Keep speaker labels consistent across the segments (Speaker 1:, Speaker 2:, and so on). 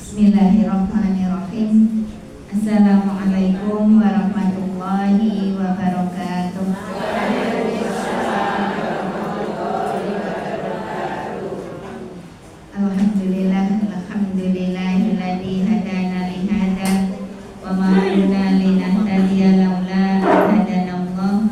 Speaker 1: Bismillahirrahmanirrahim. Assalamualaikum warahmatullahi wabarakatuh. Alhamdulillahilladzi hadana li hadza wa ma kunna linahtadiya laula an hadanallah.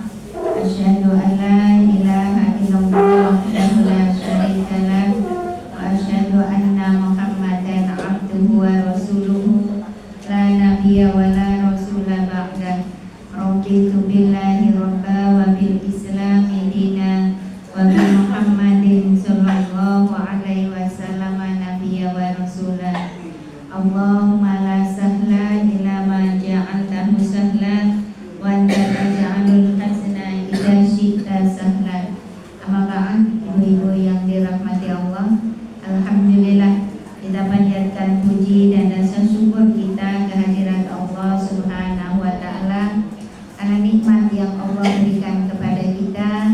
Speaker 1: Asyhadu an la ilaha illallah wahdahu la syarika lah wa asyhadu anna Muhammadan abduhu wa rasuluhu la nabiyya wa la rasula ba'dah. Raditu billahi rabba wa bil islami dina wa bi Muhammadin sallallahu alaihi wasallam nabiyya wa rasula. Allahumma la sahla illa ma ja'altahu sahla wa anta taj'alul hasana idza syi'ta sahla. Amma ba'd, ibu-ibu yang dirahmati Allah, alhamdulillah kita panjatkan puji dan rasa syukur kita kehadirat Allah Subhanahu wa taala karena nikmat yang Allah berikan kepada kita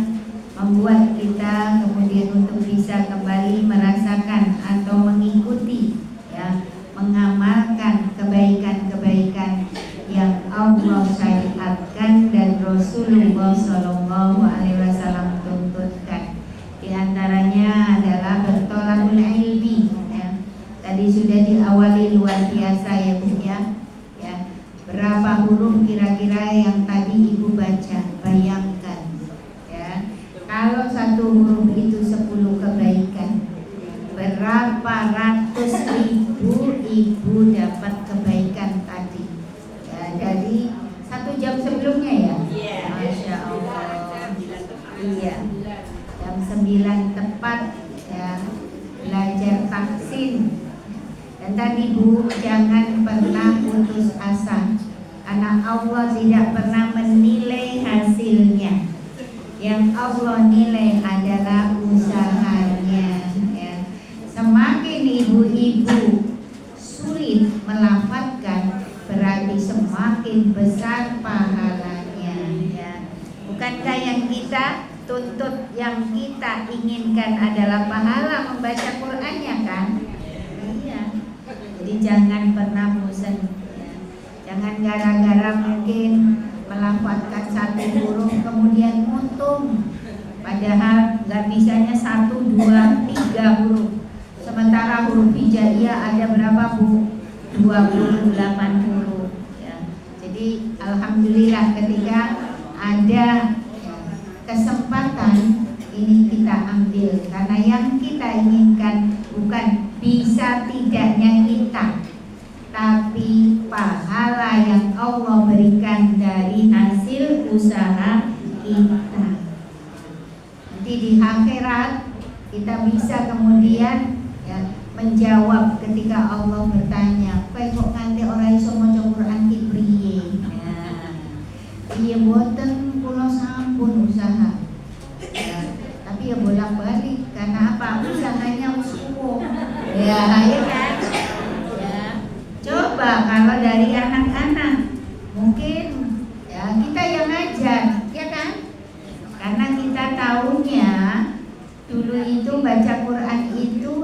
Speaker 1: membuat kita kemudian untuk bisa kembali merasakan atau mengikuti, ya, mengamalkan kebaikan-kebaikan yang Allah syariatkan dan Rasulullah Shallallahu Alaihi Wasallam tuntutkan. Di antaranya adalah bertolakul ilmi. Ya. Tadi sudah diawali luar biasa ya Bu ya. Ya. Berapa huruf kira-kira yang tadi Ibu baca? Bayangkan. Kalau satu huruf itu 10 kebaikan, berapa ratus ribu ibu dapat kebaikan tadi? Ya, dari 1 jam sebelumnya ya? Masya Allah. Iya, jam 9 tepat ya, belajar vaksin. Dan tadi Bu, jangan pernah putus asa, karena Allah tidak pernah menilai hasilnya. Yang Allah nilai adalah usahanya, ya. Semakin ibu-ibu sulit melafadzkan, berarti semakin besar pahalanya, ya. Bukankah yang kita tuntut, yang kita inginkan adalah pahala membaca Qur'annya kan? Iya. Jadi jangan pernah bosan, ya. Jangan gara-gara mungkin melafadzkan satu huruf kemudian untung, padahal nggak bisanya 1, 2, 3 huruf. Sementara huruf hijaiyah ada berapa Bu? 28 huruf ya. Jadi alhamdulillah ketika ada kesempatan ini kita ambil, karena yang kita inginkan bukan bisa tidaknya kita, tapi pahala yang Allah berikan dari hasil usaha kita. Nanti di akhirat kita bisa kemudian, ya, menjawab ketika Allah bertanya, "Kowe kok nganti ora iso maca Quran ki priye?" Nah, iya boten kula sampun usaha. Ya, tapi ya bolak-balik karena apa? Usahanya usuh. Ya, ya kan? Coba kalau dari anak-anak, mungkin ya kita yang ngajar, ya kan? Karena kita tahunya dulu itu baca Quran itu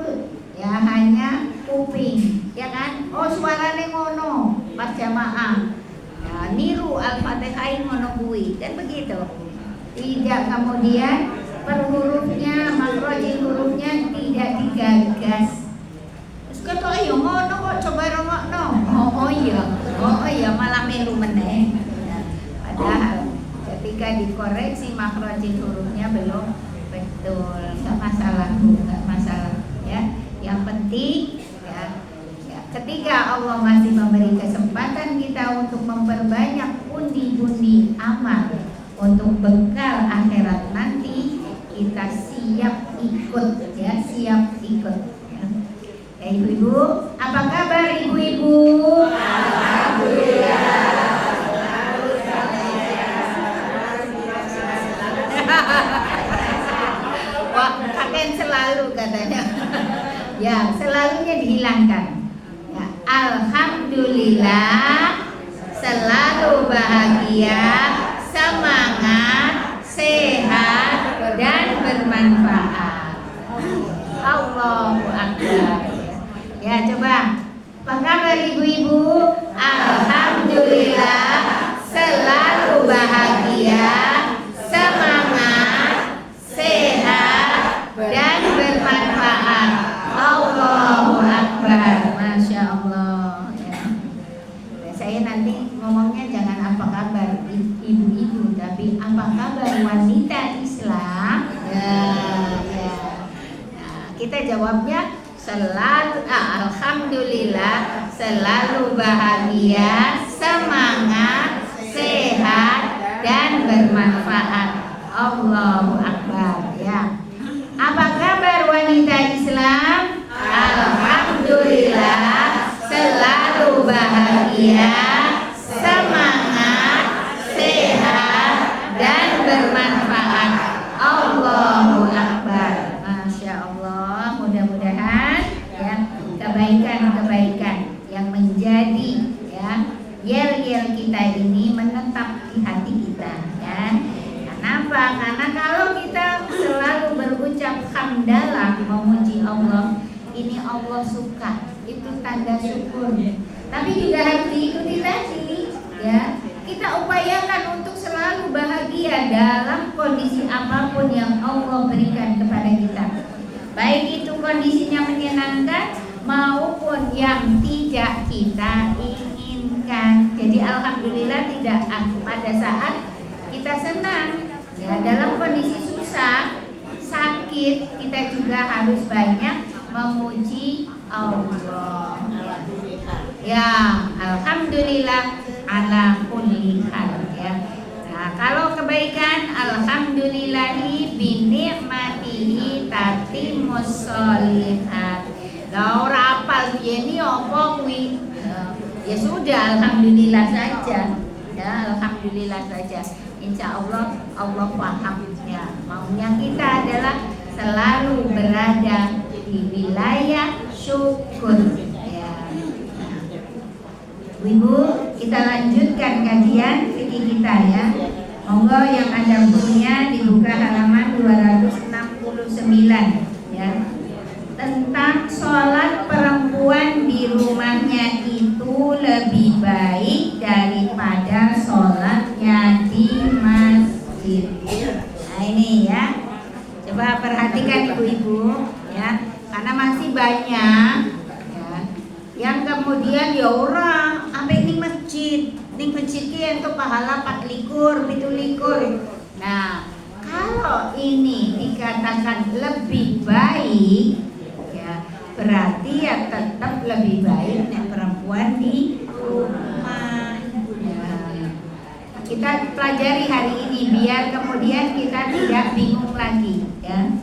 Speaker 1: ya hanya kuping, ya kan? Oh suarane ngono pas jamaah, ya, niru Al-Fatihah ngono kuwi, kan begitu? Tidak kemudian per hurufnya, makhraj hurufnya tidak digagas. Kata ayo ngono kok coba rongokno. Oh iya malah melu meneh. Padahal ketika dikoreksi makhraj hurufnya belum betul. Enggak masalah Bu, enggak masalah ya. Yang penting ya, ketika Allah masih memberi kesempatan kita untuk memperbanyak pundi-pundi amal untuk bekal akhirat nanti, kita siap ikut ya, siap ikut. Ya, ibu-ibu, apa kabar ibu-ibu? Alhamdulillah. Wah, kakek selalu katanya. Ya, selalunya dihilangkan. Ya, alhamdulillah, selalu bahagia, semangat, sehat dan bermanfaat. Allahu Akbar. Ya coba Apa kabar ibu-ibu? Alhamdulillah, selalu bahagia, semangat, sehat, dan bermanfaat. Allahu Akbar. Masya Allah ya. Saya nanti ngomongnya jangan apa kabar ibu-ibu, tapi apa kabar wanita Islam ya. Nah, kita jawabnya selalu alhamdulillah, selalu bahagia, semangat, sehat, dan bermanfaat. Allahu Akbar ya. Apa kabar wanita Islam? Alhamdulillah, selalu bahagia, semangat, sehat, dan bermanfaat. Allahu Akbar. Masya Allah, mudah-mudahan ya kebaikan-kebaikan yang menjadi ya yel-yel kita ini menetap di hati kita ya. Kenapa? Karena kalau kita selalu berucap hamdalah, memuji Allah, ini Allah suka, itu tanda syukur. Tapi juga harus diikuti tadi ya. Kita upayakan untuk selalu bahagia dalam kondisi apapun yang Allah berikan kepada kita. Baik itu kondisinya menyenangkan maupun yang tidak kita inginkan. Jadi alhamdulillah tidak pada saat kita senang ya, dalam kondisi susah, sakit, kita juga harus banyak memuji Allah. Ya, alhamdulillah ala kulli hal ya. Nah, kalau kebaikan alhamdulillahi bi ni'matihi tatimmus sholihat. Lah ora apal yen apa kuwi? Ya sudah alhamdulillah saja. Ya, alhamdulillah saja. Insya Allah Allah paham ya. Maunya kita adalah selalu berada di wilayah syukur ya. Ibu, kita lanjutkan kajian fikih kita ya. Monggo yang ada bukunya dibuka halaman 269 ya. Tentang sholat perempuan di rumahnya itu lebih baik daripada sholatnya di masjid. Nah ini ya, coba perhatikan ibu-ibu ya, karena masih banyak ya, yang kemudian ya orang sampai ini masjid ki entuk pahala 24, 17. Nah kalau ini dikatakan lebih baik berarti ya tetap lebih baik nek perempuan di rumah ya. Kita pelajari hari ini biar kemudian kita tidak bingung lagi ya.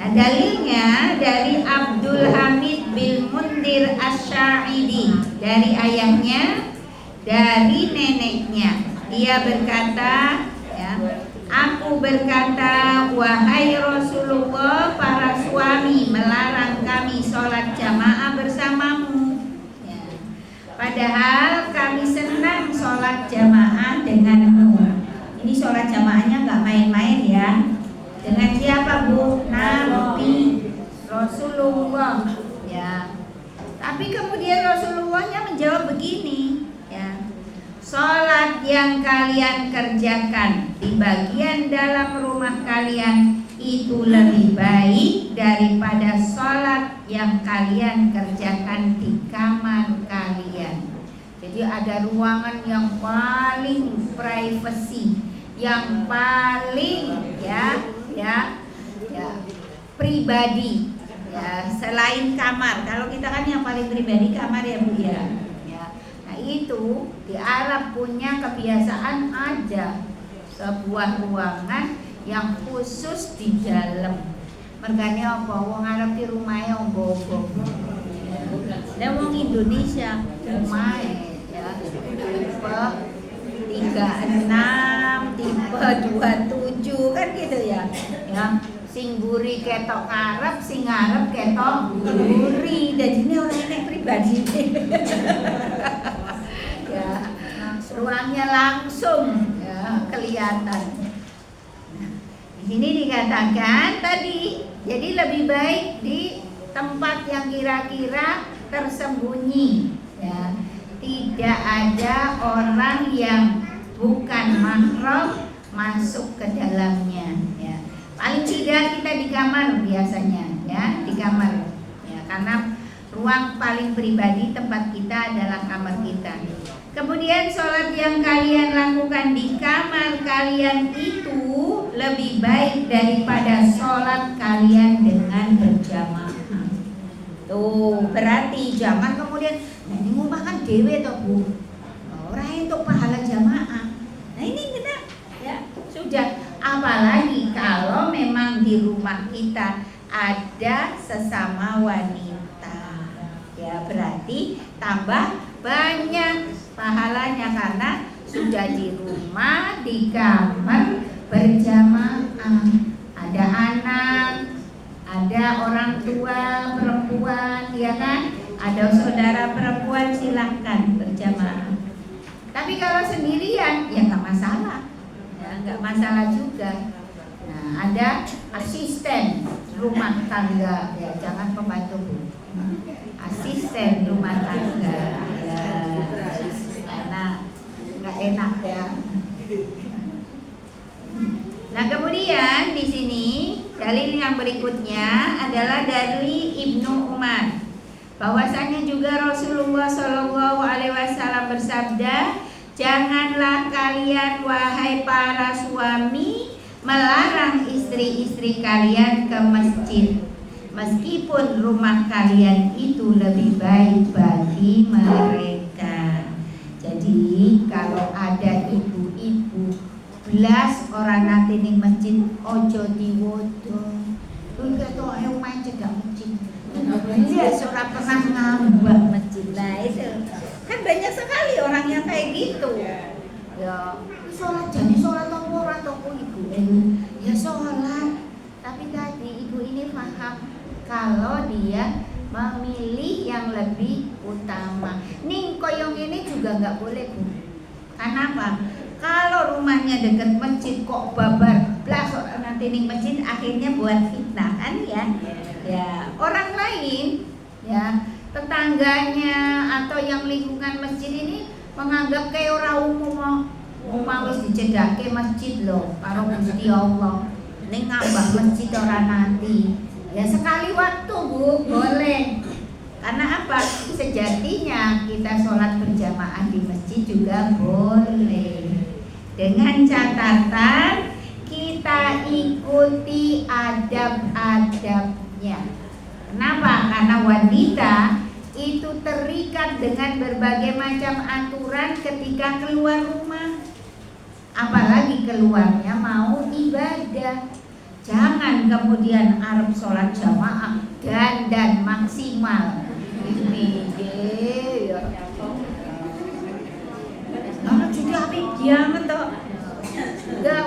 Speaker 1: Nah dalilnya dari Abdul Hamid bin Mundir Asy-Sya'idi, dari ayahnya, dari neneknya. Dia berkata ya, aku berkata, wahai Rasulullah, para suami melarang kami sholat jamaah bersamamu ya. Padahal kami senang sholat jamaah denganmu. Ini sholat jamaahnya gak main-main ya. Dengan siapa bu? Nabi Rasulullah ya. Tapi kemudian Rasulullahnya menjawab begini ya, sholat yang kalian kerjakan di bagian dalam rumah kalian itu lebih baik daripada sholat yang kalian kerjakan di kamar kalian. Jadi ada ruangan yang paling privacy, yang paling ya pribadi ya, selain kamar. Kalau kita kan yang paling pribadi kamar ya bu ya. Nah itu di Arab punya kebiasaan ada sebuah ruangan yang khusus di dalam. Mergane apa? Wong Arab di rumahnya obo-obo. Dan wong Indonesia rumahnya ya tipe 36, tipe 27 kan gitu ya. Ya, sing buri ketok ngarep, sing ngarep ketok buri. Jadi ini orang yang pribadi. Ya, ruangnya langsung ya, kelihatan. Di sini dikatakan tadi, jadi lebih baik di tempat yang kira-kira tersembunyi, ya. Tidak ada orang yang bukan mahram masuk ke dalamnya, ya. Paling tidak kita di kamar biasanya, ya, di kamar, ya, karena ruang paling pribadi tempat kita adalah kamar kita. Kemudian sholat yang kalian lakukan di kamar kalian itu lebih baik daripada sholat kalian dengan berjamaah. Tuh, berarti jangan kemudian ini mau makan dewe toh Bu, orang itu pahala jamaah. Nah ini kita, ya sudah. Apalagi kalau memang di rumah kita ada sesama wanita, ya berarti tambah banyak pahalanya karena sudah di rumah, di kamar berjamaah. Ada anak, ada orang tua perempuan, ya kan? Ada saudara perempuan, silahkan berjamaah. Tapi kalau sendirian ya nggak masalah, ya nggak masalah juga. Nah, ada asisten rumah tangga, ya jangan pembantu Bu. Asisten rumah tangga, ya karena nggak enak ya. Nah kemudian di sini dalil yang berikutnya adalah dari Ibnu Umar, bahwasanya juga Rasulullah Shallallahu Alaihi Wasallam bersabda, janganlah kalian wahai para suami melarang istri-istri kalian ke masjid, meskipun rumah kalian itu lebih baik bagi mereka. Jadi kalau ada ibu-ibu belas orang nanti ning masjid ojo diwodo. Enggak tuh ayo main cedak masjid. Dia seorang pernah ngambak masjid. Nah itu kan banyak sekali orang yang kayak gitu. Ya, sholat jadi sholat apa ora to ibu? Ya sholat. Tapi tadi ibu ini paham kalau dia memilih yang lebih utama. Ning koyong ini juga nggak boleh Bu. Kenapa? Kalau rumahnya dekat masjid kok babar blas orang nanti ning masjid akhirnya buat fitnah kan ya. Ya, orang lain ya, tetangganya atau yang lingkungan masjid ini menganggap kayak orang umum wis dicedhake masjid loh karo Gusti Allah. Ning ngambah masjid orang nanti. Ya sekali waktu Bu, boleh. Karena apa? Sejatinya kita sholat berjamaah di masjid juga boleh. Dengan catatan kita ikuti adab-adabnya. Kenapa? Karena wanita itu terikat dengan berbagai macam aturan ketika keluar rumah. Apalagi keluarnya mau ibadah. Jangan kemudian arep sholat jamaah dan maksimal. Ini deh ya. Nah, jadi habis jangan toh. Gak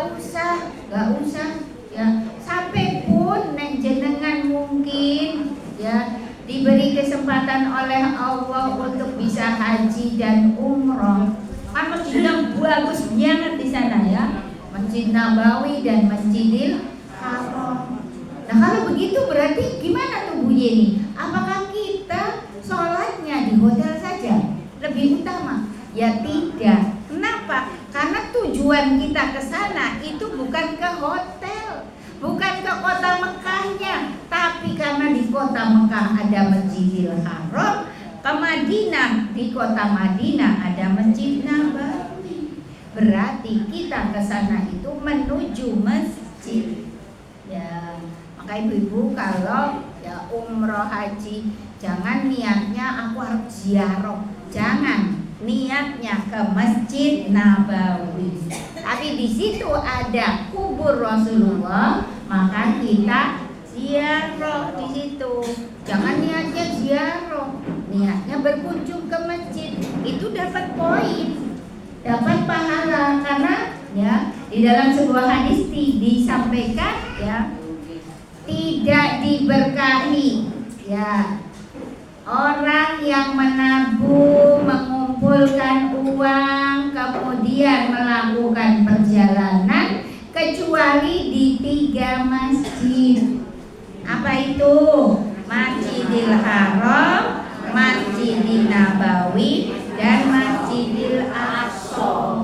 Speaker 1: usah ya. Sampai pun nek jenengan mungkin ya diberi kesempatan oleh Allah untuk bisa haji dan umroh. Kan masjid yang bagus banget di sana ya. Masjid Nabawi dan Masjidil Haram. Nah kalau begitu berarti gimana tuh Bu Yeni? Apakah kita sholatnya di hotel saja lebih utama? Ya tidak. Kenapa? Karena tujuan kita ke sana itu bukan ke hotel, bukan ke kota Mekahnya, tapi karena di kota Mekah ada Masjidil Haram, ke Madinah, di kota Madinah ada Masjid Nabawi. Berarti kita ke sana itu menuju masjid. Ya, maka ibu-ibu kalau ya umroh haji jangan niatnya aku harus ziarah, jangan. Niatnya ke Masjid Nabawi. Tapi di situ ada kubur Rasulullah, maka kita ziarah di situ. Jangan niatnya ziarah, niatnya berkunjung ke masjid. Itu dapat poin, dapat pahala karena ya di dalam sebuah hadis disampaikan ya tidak diberkahi ya orang yang menabung, mengumpulkan uang, kemudian melakukan perjalanan kecuali di 3 masjid. Apa itu? Masjidil Haram, Masjidin Nabawi dan Masjidil Aqsa.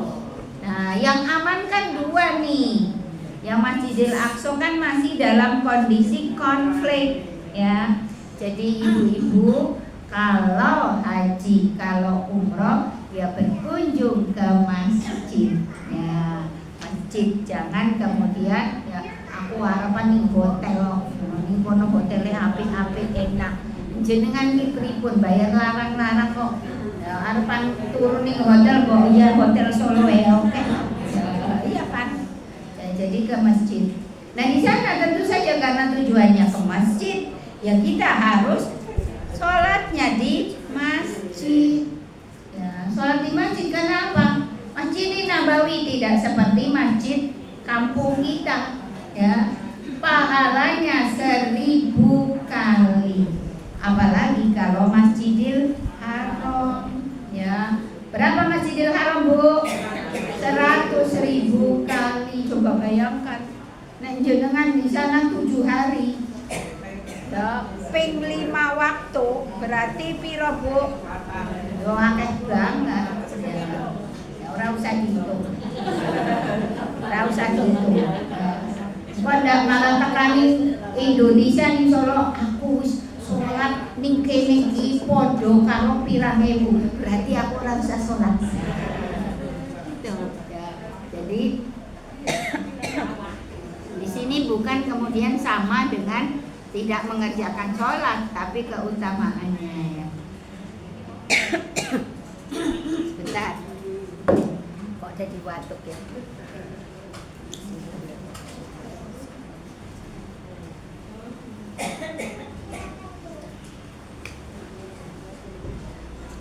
Speaker 1: Nah, yang aman kan dua nih. Yang Masjidil Aqsa kan masih dalam kondisi konflik ya. Jadi ibu-ibu kalau haji, kalau umroh ya berkunjung ke masjid ya. Masjid, jangan kemudian ya aku harapan ning hotel, ning kono hotelnya apik-apik enak. Jenengan ki pripun bayar larang-larang kok. Ya harapan turun ning hotel kok ya hotel Solo ya oke. Iya kan? Jadi ke masjid. Nah di sana tentu saja karena tujuannya ke masjid, ya kita harus sholatnya di masjid. Ya, sholat di masjid kenapa? Masjid Nabawi tidak seperti masjid kampung kita, ya. Pahalanya 1000 kali. Apalagi kalau Masjidil Haram, ya. Berapa Masjidil Haram, Bu? 100.000 kali. Coba bayangkan. Nek jenengan di sana 7 hari. Ya, ping 5 waktu berarti piro, Bu? Yo akeh banget. Ya ora usah dihitung. Ora usah dihitung. Kok ndak malah tekani Indonesia ning Solo aku wis salat ning kene iki padha karo pirang ewu. Berarti aku ora usah salat. Jadi di sini bukan kemudian sama dengan tidak mengerjakan sholat, tapi keutamaannya ya. Sebentar, kok jadi batuk ya?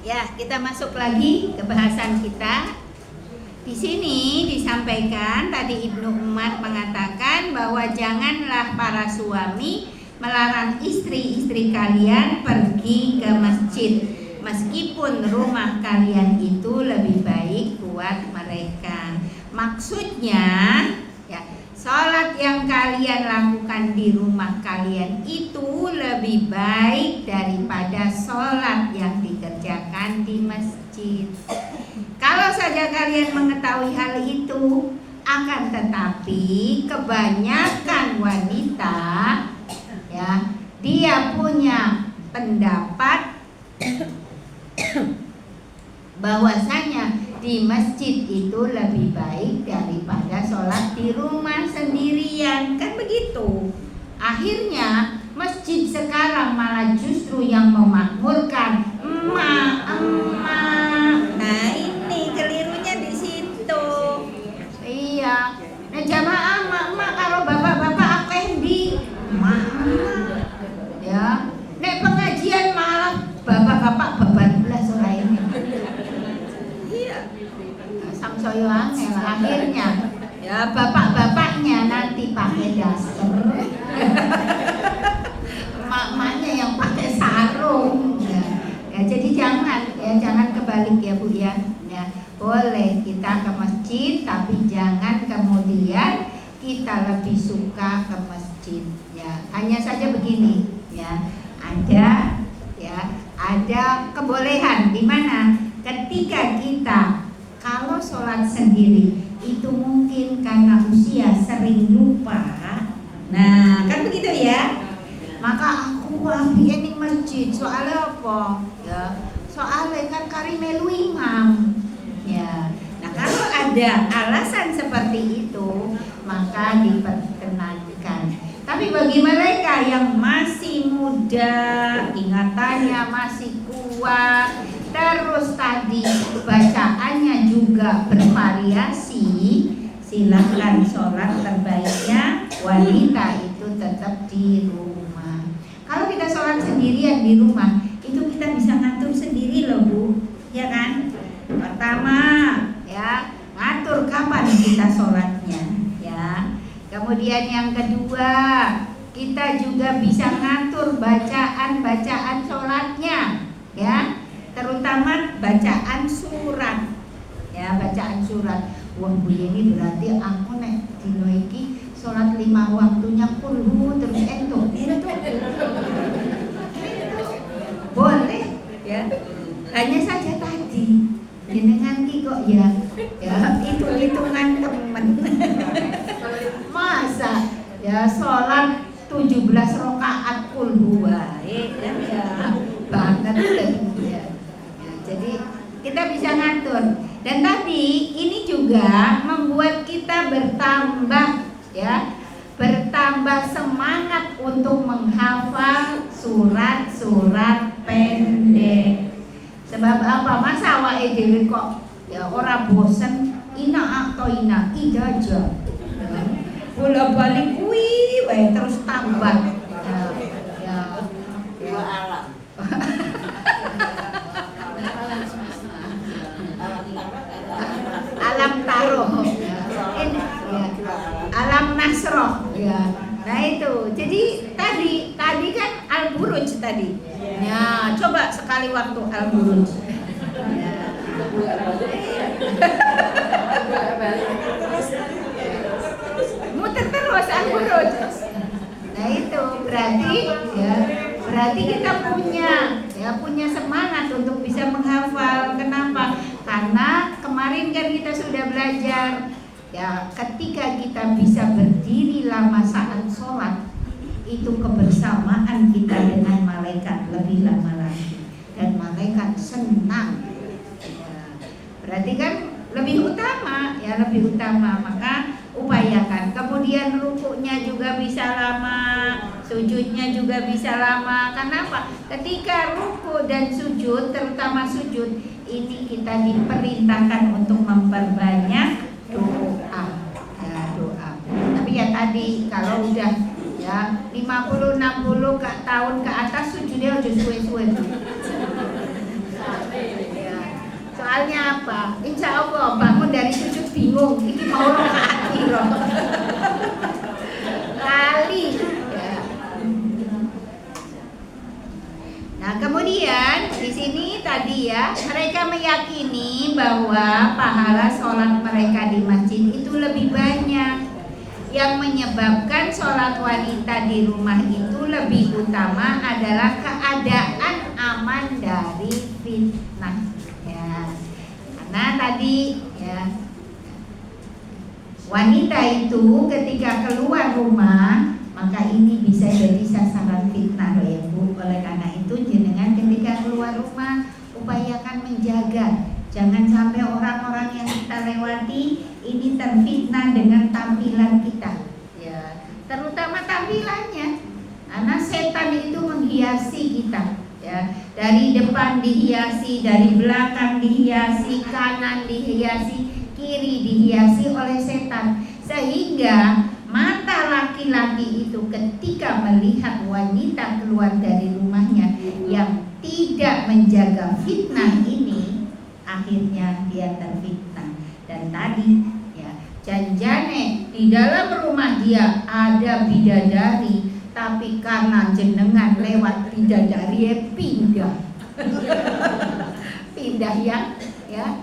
Speaker 1: Ya, kita masuk lagi ke bahasan kita. Di sini disampaikan tadi Ibnu Umar mengatakan bahwa janganlah para suami melarang istri-istri kalian pergi ke masjid meskipun rumah kalian itu lebih baik buat mereka. Maksudnya ya, sholat yang kalian lakukan di rumah kalian itu lebih baik daripada sholat yang dikerjakan di masjid. Kalau saja kalian mengetahui hal itu, akan tetapi kebanyakan wanita ya, dia punya pendapat bahwasanya di masjid itu lebih baik daripada sholat di rumah sendirian, kan begitu. Akhirnya masjid sekarang malah justru yang memakmurkan emak. Nah ini kelirunya di situ. Iya. Nah jamaah emak karo bapak-bapak akeh ndi? Emak. Ya. Nek pengajian malah bapak-bapak bablas ora ini. Iya. Samsoyo angel akhirnya ya bapak-bapaknya nanti pakai daster. Emak-emaknya yang pakai sarung. Ya, jadi jangan kebalik ya Bu ya. Ya, boleh kita ke masjid tapi jangan kemudian kita lebih suka ke masjid. Ya, hanya saja begini ya. Ada kebolehan di mana ketika kita kalau sholat sendiri itu mungkin karena usia sering lupa. Nah, kan begitu ya. Maka aku wabian di masjid soalnya apa? Ya, soalnya kan kari melu imam. Ya. Nah, kalau ada alasan seperti itu, maka diperkenankan. Tapi bagi mereka yang masih muda, ingatannya masih kuat, terus tadi bacaannya juga bervariasi, silakan sholat terbaiknya wanita itu tetap di rumah. Kalau kita sholat sendirian di rumah, itu kita bisa ngatur sendiri loh Bu, ya kan? Pertama, ya ngatur kapan kita sholatnya, ya. Kemudian yang kedua, kita juga bisa ngatur bacaan sholatnya, ya. Terutama bacaan surat, ya bacaan surat. Wah Bu ini berarti aku nek dino iki sholat 5 waktunya kulhu terus itu boleh, ya. Hanya saja tadi jenengan ki kok ya hitung-hitungan temen. Masa ya sholat 17 rakaat kul huwa kan ya banget ya. Jadi kita bisa ngatur. Dan tadi ini juga membuat kita bertambah semangat untuk menghafal surat-surat pendek. Sebab apa? Masa awake dhewe kok ya ora bosen ina atau ina ijaja. Bola-balik kuwi wae terus tambah. Dua alam. Alam taruh. Alam nasroh ya. Nah itu. Jadi tadi kan al-buruj tadi. Ya, coba sekali waktu al-buruj. Muter terus al-buruj. Nah itu berarti kita punya semangat untuk bisa menghafal. Kenapa? Karena kemarin kan kita sudah belajar ya, ketika kita bisa berdiri lama saat sholat, itu kebersamaan kita dengan malaikat lebih lama lagi, dan malaikat senang ya, berarti kan lebih utama, maka upayakan. Kemudian rukuknya juga bisa lama, sujudnya juga bisa lama. Kenapa? Ketika rukuk dan sujud, terutama sujud, ini kita diperintahkan untuk memperbanyak doa. Tapi ya tadi kalau udah ya 50-60 tahun ke atas sujudnya udah suwe-suwe. Ya. Soalnya apa? Insya Allah bangun dari sujud bingung, ini mau rakaat piro. Kali. Ya. Nah kemudian di sini tadi ya, mereka meyakini bahwa pahala sholat mereka di masjid itu lebih banyak. Yang menyebabkan sholat wanita di rumah itu lebih utama adalah keadaan aman dari fitnah ya. Karena tadi ya, wanita itu ketika keluar rumah maka ini bisa jadi sasaran fitnah loh ya Bu. Oleh karena itu jenengan ketika keluar rumah upayakan menjaga, jangan sampai orang-orang yang kita lewati ini terfitnah dengan tampilan kita ya, terutama tampilannya, karena setan itu menghiasi kita ya, dari depan dihiasi, dari belakang dihiasi, kanan dihiasi, kiri dihiasi oleh setan, sehingga mata laki-laki itu ketika melihat wanita keluar dari rumahnya yang tidak menjaga fitnah ini, akhirnya dia terfitnah. Dan tadi ya, janjane di dalam rumah dia ada bidadari, tapi karena jenengan lewat bidadari pindah. Pindah ya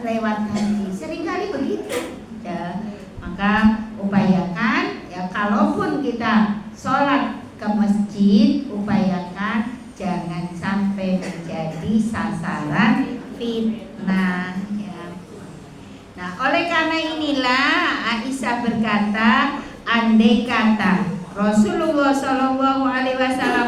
Speaker 1: lewat hati. Seringkali begitu ya. Maka upayakan ya, kalaupun kita sholat ke masjid, upayakan jangan sampai menjadi sasaran fitnah ya. Nah, oleh karena inilah Aisyah berkata, andai kata Rasulullah SAW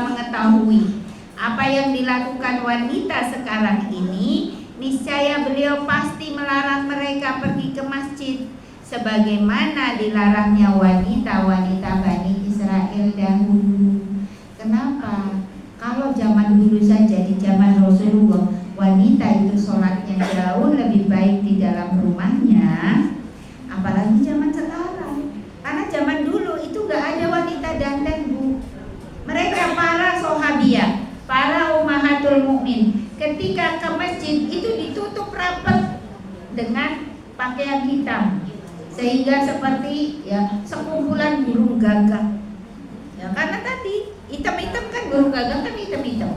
Speaker 1: mengetahui apa yang dilakukan wanita sekarang ini, niscaya beliau pasti melarang mereka pergi ke masjid, sebagaimana dilarangnya wanita-wanita Bani Israel dahulu. Kenapa? Kalau zaman dulu saja, di zaman Rasulullah, wanita itu sholatnya jauh lebih baik di dalam rumahnya, apalagi zaman sekarang. Karena zaman dulu itu gak ada wanita dandan Bu. Mereka para sahabiah, para ummahatul mukmin, ketika ke masjid itu ditutup rapat dengan pakaian hitam, sehingga seperti ya sekumpulan burung gagak ya, karena tadi hitam-hitam kan, burung gagak kan hitam-hitam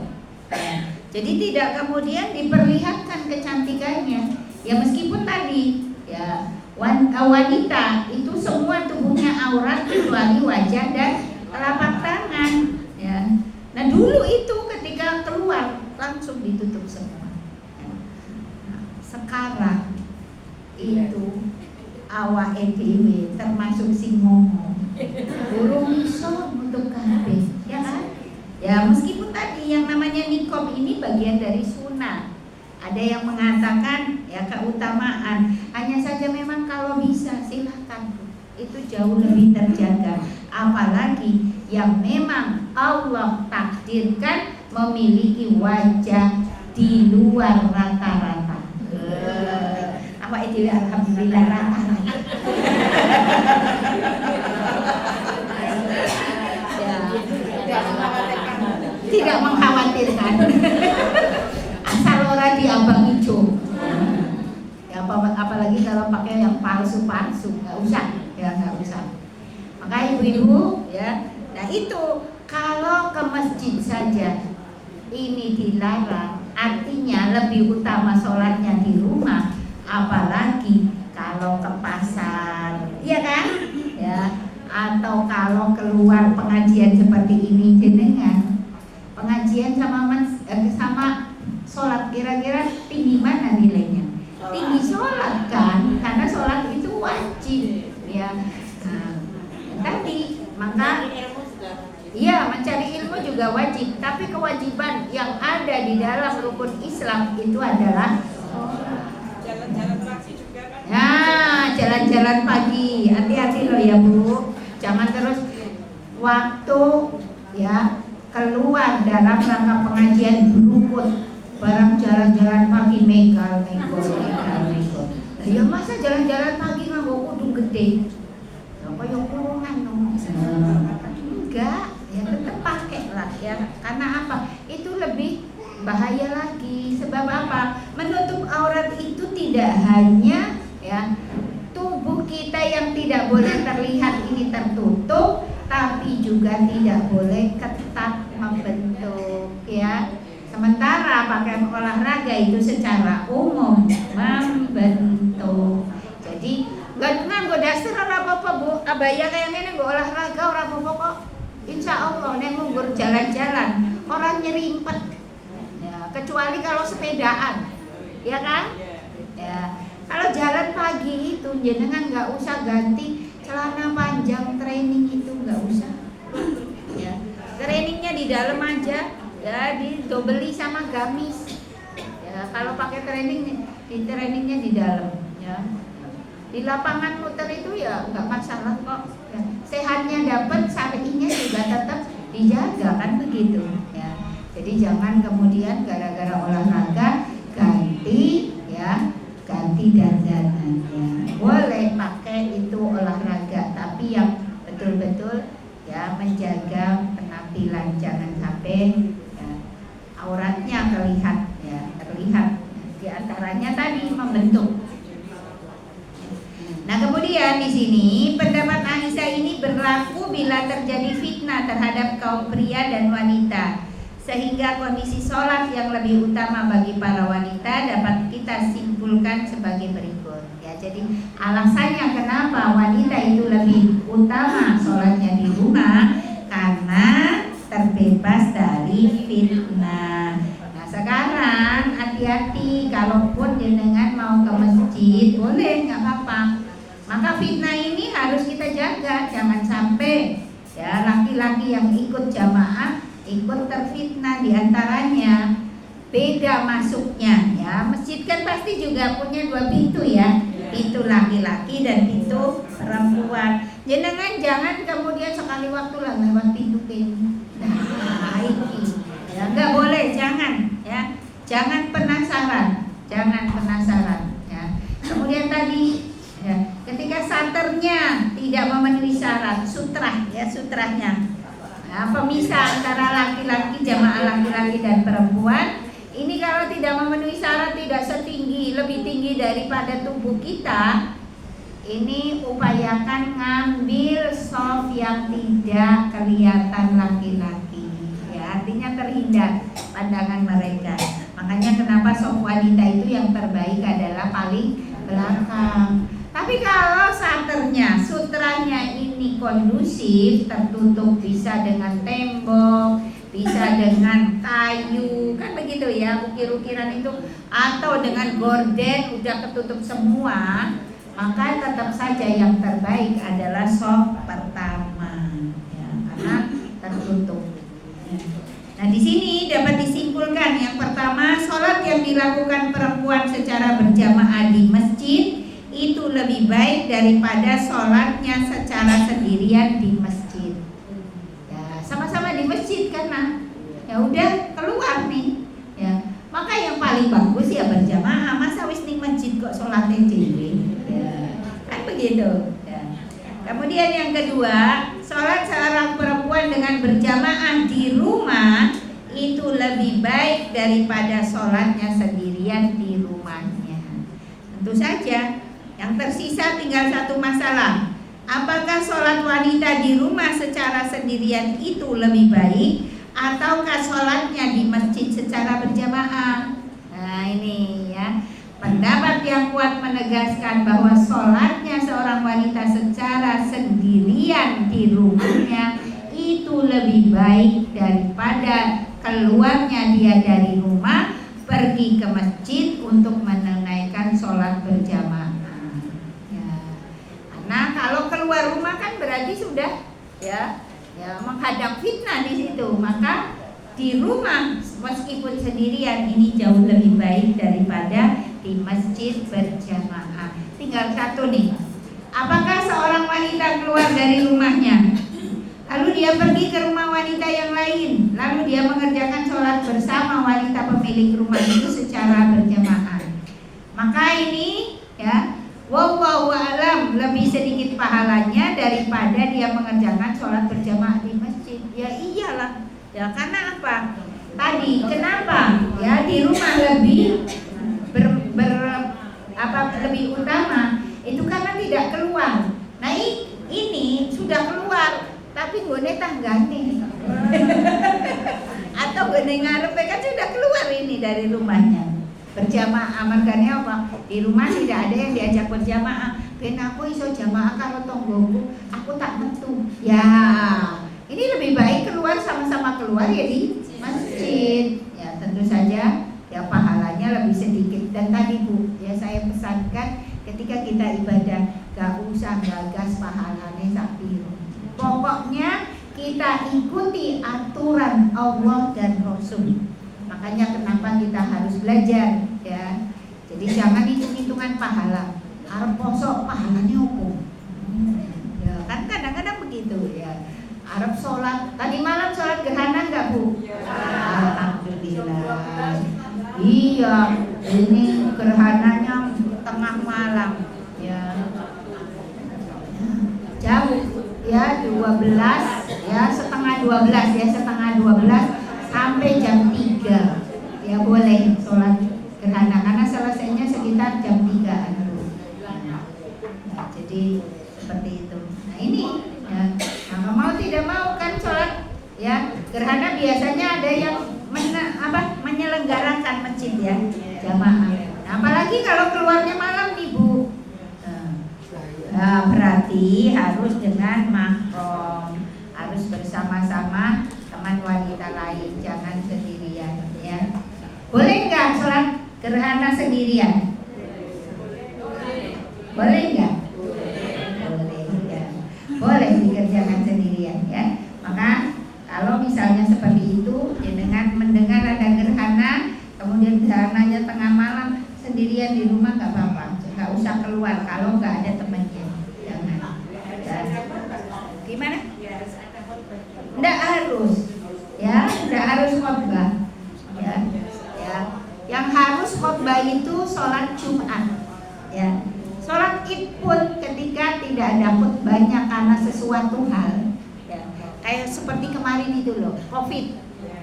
Speaker 1: ya. Jadi tidak kemudian diperlihatkan kecantikannya ya, meskipun tadi ya wanita itu semua tubuhnya aurat kecuali wajah dan telapak tangan ya. Nah dulu itu ketika keluar langsung ditutup semua ya. sekarang itu awak dhewe termasuk sing ngomong urung iso nutup kabeh, ya kan? Ya meskipun tadi yang namanya niqab ini bagian dari sunnah. Ada yang mengatakan ya keutamaan, hanya saja memang kalau bisa silahkan, itu jauh lebih terjaga. Apalagi yang memang Allah takdirkan memiliki wajah di luar rata-rata. Awak itu alhamdulillah rata-rata. Tidak mengkhawatirkan. Asal ora diambang hijau. Ya apalagi kalau pakai yang palsu-palsu, nggak usah, ya nggak usah. Maka ibu-ibu, ya, nah itu kalau ke masjid saja ini dilarang, artinya lebih utama sholatnya di rumah, apalagi kalau ke pasar, iya kan? Ya, atau kalau keluar pengajian seperti ini jenengan, pengajian sama sholat kira-kira tinggi mana nilainya? Tinggi sholat kan, karena sholat itu wajib, ya. Nah, tadi maka iya, mencari ilmu juga wajib, tapi kewajiban yang ada di dalam rukun Islam itu adalah
Speaker 2: jalan-jalan pagi juga kan?
Speaker 1: Nah, jalan-jalan pagi, hati-hati loh ya Bu, jangan terus waktu ya keluar dalam rangka pengajian berukut, barang jalan-jalan pagi megal. Ya masa jalan-jalan pagi nganggo kudu gede, apa yang kurungan dong? Enggak. Ya tetap pakai lah ya, karena apa? Itu lebih bahaya lagi. Sebab apa? Menutup aurat itu tidak hanya ya tubuh kita yang tidak boleh terlihat ini tertutup, tapi juga tidak boleh ketat membentuk ya. Sementara pakai olahraga itu secara umum membentuk. Jadi nggak nganggo daster ora apa-apa Bu, abaya kayak ngene nggo olahraga ora apa-apa kok. Insya Allah nek ngunggur jalan-jalan orang nyerimpet ya, kecuali kalau sepedaan, ya kan? Ya, kalau jalan pagi itu jenengan nggak usah ganti celana panjang training, itu nggak usah. Ya, trainingnya di dalam aja, ya didobeli sama gamis. Ya, kalau pakai training, di trainingnya di dalam, ya. Di lapangan muter itu ya nggak masalah kok. Ya, sehatnya dapat, syar'inya juga tetap dijaga kan begitu. Ya, jadi jangan kemudian gara-gara olahraga ganti dandanannya. Boleh pakai itu olahraga, tapi yang betul-betul ya menjaga penampilan, jangan sampai ya, auratnya terlihat. Di antaranya tadi membentuk. Nah kemudian di sini pendapat Aisyah ini berlaku bila terjadi fitnah terhadap kaum pria dan wanita, sehingga kondisi sholat yang lebih utama bagi para wanita dapat kita simpulkan sebagai berikut. Ya, jadi alasannya kenapa wanita itu lebih utama sholatnya di rumah karena terbebas dari fitnah. Nah sekarang hati-hati, kalaupun jenengan mau ke masjid boleh, nggak apa-apa. Maka fitnah ini harus kita jaga, jangan sampai ya laki-laki yang ikut jamaah ikut terfitnah. Di antaranya beda masuknya ya. Masjid kan pasti juga punya dua pintu ya, pintu laki-laki dan pintu perempuan. Jenengan jangan kemudian sekali waktu lah lewat pintu ini. Nah, ini ya nggak boleh, jangan ya, jangan penasaran ya. Kemudian tadi ya, ketika santernya tidak memenuhi syarat, sutrahnya, nah, pemisah antara laki-laki, jamaah laki-laki dan perempuan, ini kalau tidak memenuhi syarat, tidak setinggi, lebih tinggi daripada tubuh kita, ini upayakan ngambil soft yang tidak kelihatan laki-laki, ya, artinya terhindar pandangan mereka. Makanya kenapa soft wanita itu yang terbaik adalah paling belakang. Tapi kalau sutranya ini kondusif, tertutup bisa dengan tembok,
Speaker 3: bisa dengan kayu, kan begitu ya, ukir-ukiran itu, atau dengan gorden udah ketutup semua, maka tetap saja yang terbaik adalah shaf pertama, ya, karena tertutup. Nah, di sini dapat disimpulkan yang pertama, sholat yang dilakukan perempuan secara berjamaah di masjid itu lebih baik daripada sholatnya secara sendirian di masjid. Ya, sama-sama di masjid karena ya udah keluar nih. Ya, maka yang paling bagus ya berjamaah. Masa wis ning masjid kok sholatnya dhewe. Ya, kan begitu. Ya. Kemudian yang kedua, sholat seorang perempuan dengan berjamaah di rumah itu lebih baik daripada sholatnya sendirian di rumahnya. Tentu saja, yang tersisa tinggal satu masalah. Apakah sholat wanita di rumah secara sendirian itu lebih baik, ataukah sholatnya di masjid secara berjamaah? Nah ini ya, pendapat yang kuat menegaskan bahwa sholatnya seorang wanita secara sendirian di rumahnya itu lebih baik daripada keluarnya dia dari rumah pergi ke masjid untuk menunaikan sholat berjamaah. Ya. Karena kalau keluar rumah kan berarti sudah ya menghadap fitnah di situ. Maka di rumah meskipun sendirian ini jauh lebih baik daripada di masjid berjamaah. Tinggal satu nih, apakah seorang wanita keluar dari rumahnya, lalu dia pergi ke rumah wanita yang lain, lalu dia mengerjakan sholat bersama wanita pemilik rumah itu secara berjamaah, maka ini ya wallahu a'lam lebih sedikit pahalanya daripada dia mengerjakan sholat berjamaah di masjid. Ya iyalah, ya karena apa? Tadi kenapa? Ya di rumah lebih lebih utama itu karena tidak keluar. Nah ini sudah keluar tapi gone tanggane atau gone ngarepe kan sudah keluar ini dari rumahnya berjamaah. Makanya apa? Di rumah tidak ada yang diajak berjamaah. Ben aku iso jamaah karo tonggoku, aku tak metu. Ya, ini lebih baik keluar sama-sama keluar ya di masjid. Ya tentu saja ya pahalanya lebih sedikit. Dan tadi Bu, ya saya pesankan ketika kita ibadah gak usah gagas pahalanya sapi. Pokoknya kita ikuti aturan Allah dan Rasul. Makanya kenapa kita harus belajar ya. Jadi jangan hitung-hitungan pahala. Arep poso pahalanya opo? Ya kan kadang-kadang begitu ya. Arep sholat, tadi malam sholat gerhana enggak Bu? Ya. Alhamdulillah. Iya, ini gerhananya tengah malam ya. Jauh ya 12 ya setengah 12 ya setengah 12 sampai jam 3 ya boleh sholat gerhana karena selesainya sekitar jam 3 nah, jadi seperti itu. Nah ini ya, nah, mau tidak mau kan sholat ya gerhana biasanya ada yang menyelenggarakan masjid ya jamaah. Nah, apalagi kalau keluarnya malam nih Bu. Nah, berarti harus dengan mahram, harus bersama-sama teman wanita lain, jangan sendirian ya. Boleh nggak sholat gerhana sendirian? Boleh nggak? Boleh ya. Boleh dikerjakan sendirian ya. Maka kalau misalnya seperti itu, ya dengan mendengar ada gerhana, kemudian gerhananya tengah malam sendirian di rumah nggak apa-apa, nggak usah keluar kalau nggak ada temannya. Jangan. Dan, gimana? Nggak harus, ya, nggak harus khotbah, ya, ya. Yang harus khotbah itu sholat Jumat, ya. Sholat Id pun ketika tidak ada khutbahnya karena sesuatu hal, ya. Kayak seperti kemarin itu loh, COVID,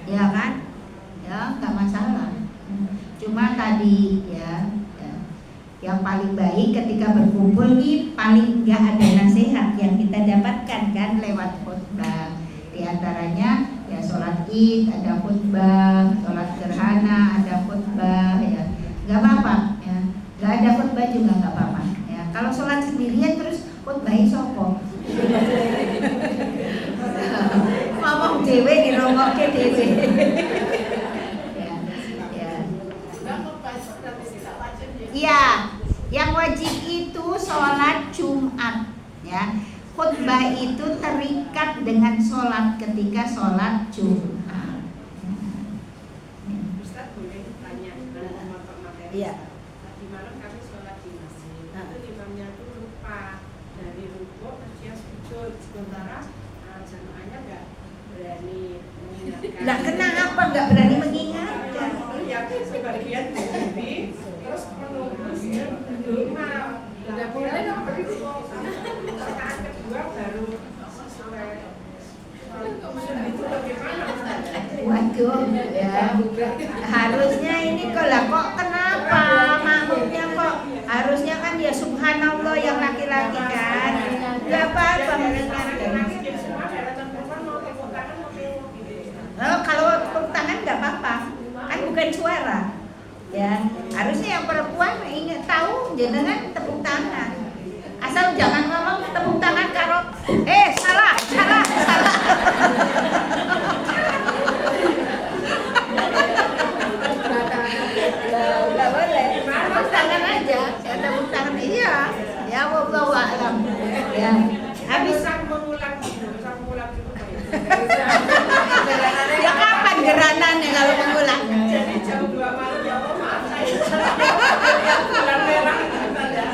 Speaker 3: ya kan? Ya, nggak masalah. Cuma tadi ya, yang paling baik ketika berkumpul nih paling nggak ada nasihat yang kita dapatkan kan lewat khutbah. Di antaranya ya sholat Id ada khutbah, sholat gerhana ada khutbah, ya nggak apa-apa. Ya, nggak ada khutbah juga nggak apa-apa. Ya, kalau sholat sendirian terus khutbahnya sopo. Ngomong dewe dirongokke dewe. Iya, yang wajib itu sholat Jumat, ya. Khutbah itu terikat dengan sholat ketika sholat Jumat.
Speaker 2: Ustaz boleh tanya dan memotong materi.
Speaker 3: Iya.
Speaker 2: Tadi malam kami sholat di masjid. Itu imamnya tuh lupa dari rukuk terus dia sujud. Sementara jamaahnya nggak berani mengingatkan.
Speaker 3: Nah, kenapa nggak berani mengingatkan?
Speaker 2: Ya, sebagian berdiri terus menunggu dia berdoa. Nggak boleh dong. Rakaat kedua baru selesai. Itu bagaimana Ustaz?
Speaker 3: Waduh, ya. Harusnya ini kok kenapa makmumnya kok harusnya kan ya subhanallah yang laki-laki kan. Enggak apa-apa mendengarkan. Oh, kalau tepuk tangan nggak apa-apa, kan bukan suara, ya. Harusnya yang perempuan ingat tahu jenengan tepuk tangan. Asal jangan ngomong tepuk tangan karo, salah. Nggak boleh. Tepuk tangan aja, ya tepuk tangan iya. Ya wallahu a'lam. Ya. Habis
Speaker 2: mengulang dulu.
Speaker 3: ya kapan geranannya kalau mengulang?
Speaker 2: Jadi jam 2 malam ya Allah, maaf saya bulan merah ya.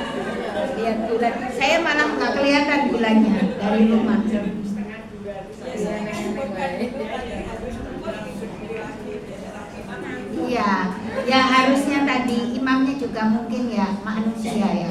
Speaker 3: Lihat bulan, saya malah nggak kelihatan bulannya dari rumah.
Speaker 2: Setengah 2.
Speaker 3: Iya, ya harusnya tadi imamnya juga mungkin ya manusia ya.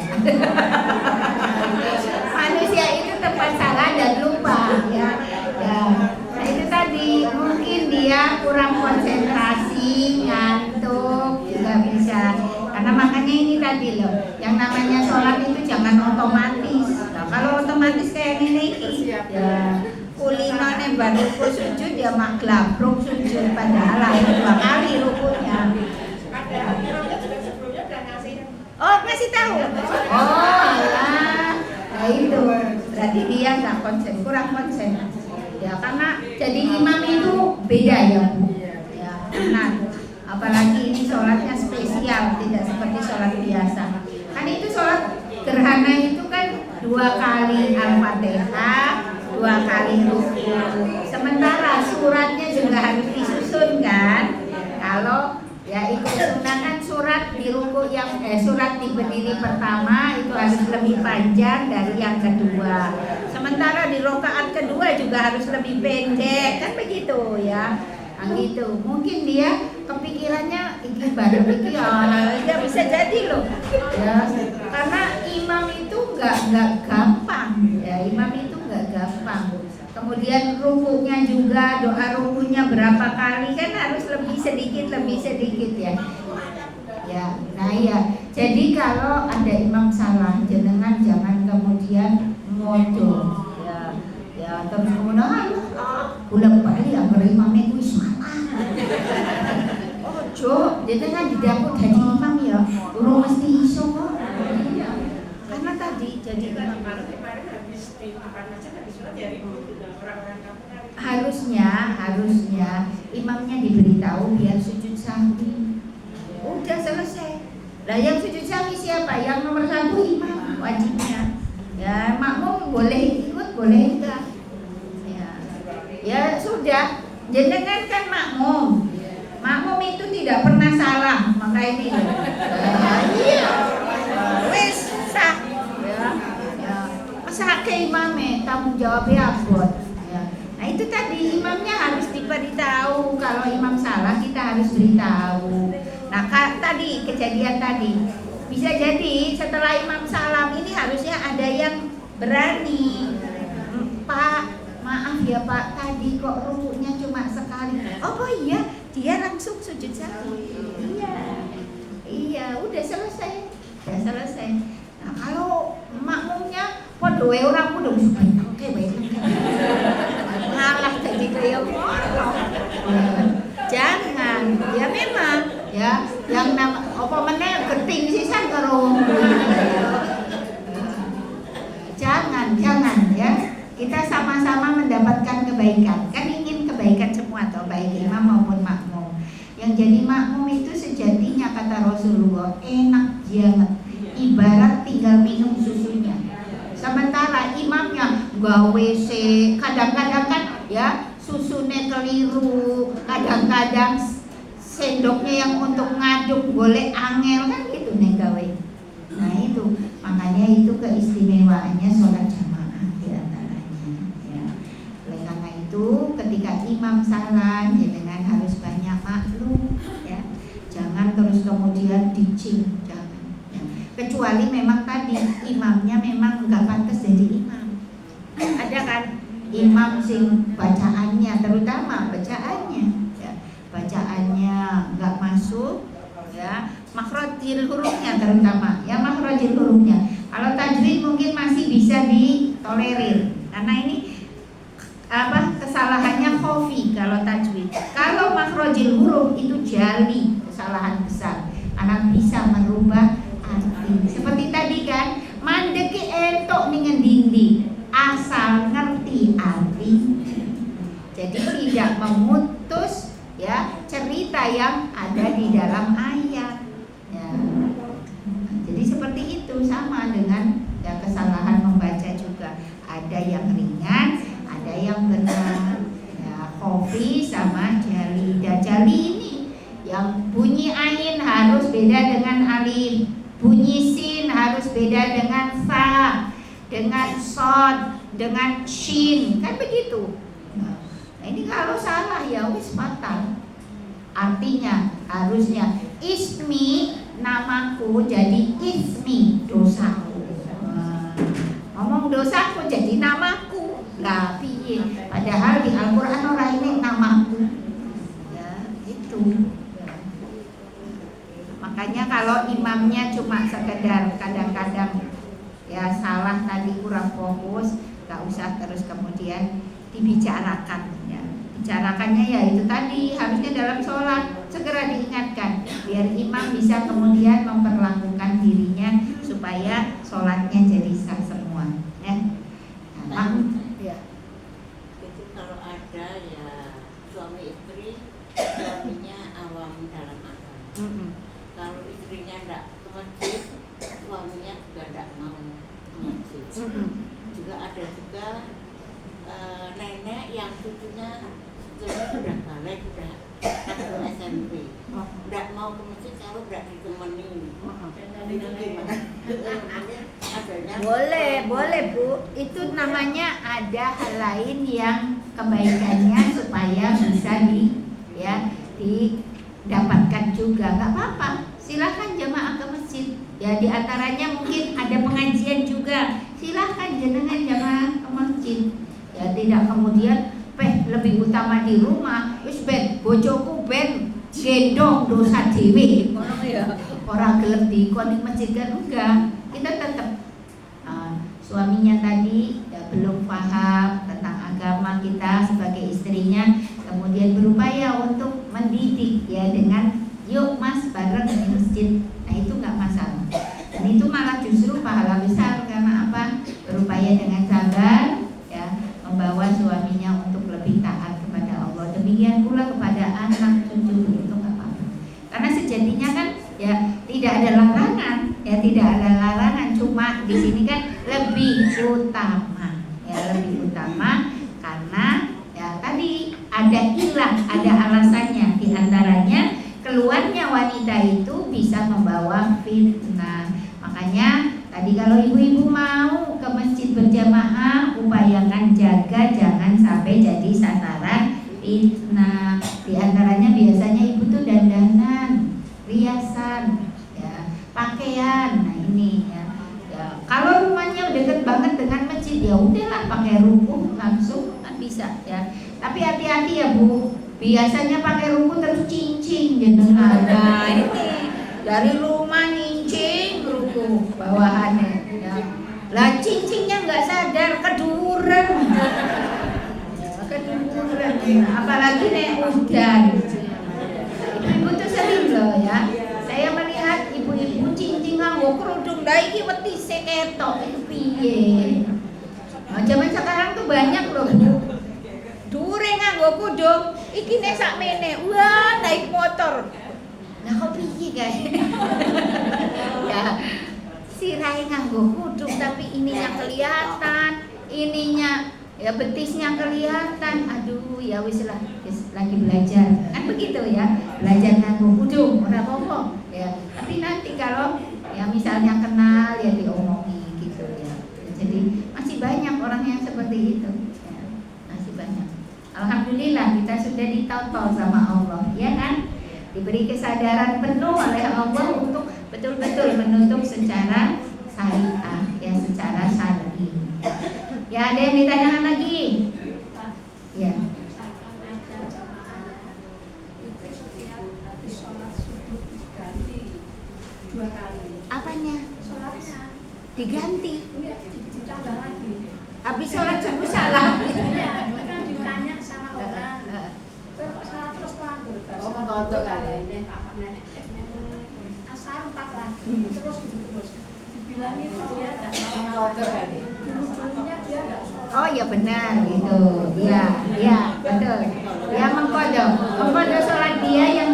Speaker 3: Manusia itu tempat salah dan lupa ya. Ya. Nah itu tadi mungkin dia kurang konsentrasi, ngantuk juga bisa. Karena makanya ini tadi loh, yang namanya sholat itu jangan otomatis. Nah, kalau otomatis kayak gini, ya kulino nih baru sujud ya mak glabruk sujud padahal ada 2 kali rukunya.
Speaker 2: Ada imamnya juga sebelumnya udah ngasih.
Speaker 3: Oh ngasih tahu. Oh alah, nah itu berarti dia nggak kurang konsen. Ya karena jadi imam itu beda ya Bu. Ya benar. Apalagi ini sholatnya spesial, tidak seperti sholat biasa. Kan itu sholat gerhana itu kan 2 kali Al-Fatihah, 2 kali ruku. Sementara suratnya juga harus disusun kan. Kalau ya ikut sunnah kan surat di ruku yang surat di berdiri pertama itu harus lebih panjang dari yang kedua. Sementara di rakaat kedua juga harus lebih pendek kan begitu ya. Nah gitu. Mungkin dia kepikirannya ini baru iki ya bisa jadi loh. Ya, karena imam itu enggak gampang. Ya, imam itu enggak gampang. Kemudian rukunya juga, doa rukunya berapa kali kan harus lebih sedikit ya. Ya, nah ya. Jadi kalau ada imam salah, jenengan jangan kemudian ngodo. Ya, terus kemudian ulang balik agar imamnya kuwi salah. Ojo, jenengan didapuk dadi imam ya, urung mesti iso kok. Karena tadi jadi imam
Speaker 2: Kemarin habis di depan masjid habis sholat ya ribut orang-orang kampung.
Speaker 3: harusnya imamnya diberitahu biar sujud sahwi. Udah selesai. Lah yang sujud sahwi siapa? Yang nomor 1 imam wajibnya. Ya makmum boleh ikut, boleh enggak. Ya sudah. Jenengan kan makmum. Makmum itu tidak pernah salah, maka ini. Iya. Wis sah. Ya. Masa ke imamnya tanggung jawabnya abot. Nah itu tadi imamnya harus diberitahu. Kalau imam salah kita harus beritahu. Nah tadi kejadian tadi bisa jadi setelah imam salam ini harusnya ada yang berani. Pak, maaf ya Pak, tadi kok rukuknya cuma sekali. Oh iya, dia langsung sujud sahwi. Iya, udah selesai. Nah kalau makmumnya podo wae ora mudeng oke wae. Ngalah jadi kayak jangan, ya memang ya yang nama apa meneh geting sisan karo jangan ya. Kita sama-sama mendapatkan kebaikan. Kan ingin kebaikan semua toh, baik imam maupun makmum. Yang jadi makmum itu sejatinya kata Rasulullah enak banget. Ibarat tinggal minum susunya. Sementara imamnya gawe WC, kadang-kadang kan ya susunya keliru, kadang-kadang sendoknya yang untuk ngaduk boleh angel kan gitu nih gawe. Nah itu makanya itu keistimewaannya sholat jamaah di antaranya ya. Oleh karena itu ketika imam salah ya dengan harus banyak maklum ya. Jangan terus kemudian dicing, jangan ya. Kecuali memang tadi imamnya memang enggak pantas jadi imam. Ada kan imam sing bacaannya, terutama bacaannya ya, bacaannya nggak masuk ya, makhrajil hurufnya terutama ya, makhrajil hurufnya. Kalau tajwid mungkin masih bisa ditolerir karena ini kesalahannya khafi kalau tajwid. Kalau makhrajil huruf itu jali kesalahan besar karena bisa merubah arti. Seperti tadi kan, mandeki entok ningen dindi asal ngerti arti. Jadi tidak memutus ya cerita yang ada di dalam ayat ya. Jadi seperti itu, sama dengan ya kesalahan membaca juga, ada yang ringan, ada yang benar ya. Khafi sama jali. Dan jali ini yang bunyi ain harus beda dengan alif, bunyi sin harus beda dengan sa, dengan sod, dengan shin, kan begitu. Nah ini kalau salah ya wis fatal. Artinya harusnya ismi namaku jadi ismi dosaku. Ngomong dosaku jadi namaku. Lah piye? Padahal di Al-Qur'an ora ini namaku. Ya, itu. Makanya kalau imamnya cuma sekedar kadang-kadang ya salah tadi kurang fokus, gak usah terus kemudian dibicarakan ya. Bicarakannya ya itu tadi, harusnya dalam sholat segera diingatkan biar imam bisa kemudian memperlakukan dirinya supaya sholatnya jadi sah semua ya. Nah, ya.
Speaker 4: Itu kalau ada ya suami istri, suaminya awam dalam agama. Kalau istrinya tidak ke masjid, suaminya juga tidak mau ke masjid. Juga ada juga nenek yang cucunya sudah balik, sudah masuk SMP, tidak mau ke masjid kalau tidak ditemani. Itu gimana?
Speaker 3: Boleh Bu. Itu namanya ada hal lain yang kebaikannya supaya bisa didapatkan juga, nggak apa-apa. Silahkan jamaah ke masjid. Ya di antaranya mungkin ada pengajian juga. Silahkan jenengan jamaah ke masjid. Ya tidak kemudian lebih utama di rumah. Wis ben bojoku ben gendong dosa dhewe. Ngono ya. Ora gelem dikon ning masjid kan enggak. Kita tetap suaminya tadi ya, belum paham tentang agama, kita sebagai istrinya kemudian berupaya untuk mendidik ya dengan yuk mas bareng di masjid. Nah itu nggak masalah. Dan itu malah justru pahala besar karena apa? Berupaya dengan sabar ya membawa suaminya untuk lebih taat kepada Allah. Demikian pula kepada anak cucu, itu nggak apa-apa. Karena sejatinya kan ya tidak ada larangan, ya tidak ada larangan. Cuma di sini kan lebih utama, ya lebih utama karena ya tadi ada ilah, ada alasannya. Di antaranya keluarnya wanita itu bisa membawa fitnah. Makanya tadi kalau ibu-ibu mau ke masjid berjamaah, upayakan jaga jangan sampai jadi sasaran fitnah. Di antaranya biasanya ibu tuh dandanan, riasan, ya, pakaian. Nah ini ya. Kalau rumahnya deket banget dengan masjid ya udahlah pakai ruku langsung kan bisa ya. Tapi hati-hati ya Bu. Biasanya pakai ruku terus cincin jenengan. Nah ini dari rumah nyincing ruku bawahannya ya. Lah cincingnya nggak sadar keduren. Keduren ya. Apalagi nek udan. Ibu tuh sering loh ya. Saya melihat ibu-ibu cincin nganggo kerudung lah iki wetise ketok itu piye. Nah, zaman sekarang tuh banyak loh Bu. Dure nganggo kudung, iki nek sakmene, wah naik motor. Nah kok piye guys? Ya, kayak nganggo kudung tapi ininya kelihatan, ininya ya betisnya kelihatan. Aduh ya wis lah, lagi belajar kan begitu ya, belajar nganggo kudung ora apa-apa ya. Tapi nanti kalau ya misalnya kenal ya diomongi gitu ya. Jadi masih banyak orang yang seperti itu ya, masih banyak. Alhamdulillah kita sudah ditautal sama Allah ya kan, diberi kesadaran penuh oleh Allah untuk betul-betul menutup secara syariah ya, secara syar'i. Ya ada yang ditanyakan lagi? Ya. Apanya? Diganti. Habis sholat subuh salah.
Speaker 2: Ditanya sama orang. Salah terus nganggur.
Speaker 3: Oh, mengkodok kali.
Speaker 2: Asal 4 lagi. Terus dibilang itu dia enggak mau
Speaker 3: Mengkodok kali.
Speaker 2: dulunya dia enggak sholat.
Speaker 3: Oh ya benar gitu. Ya, ya betul. Ya mengkodok. Mengkodok sholat dia yang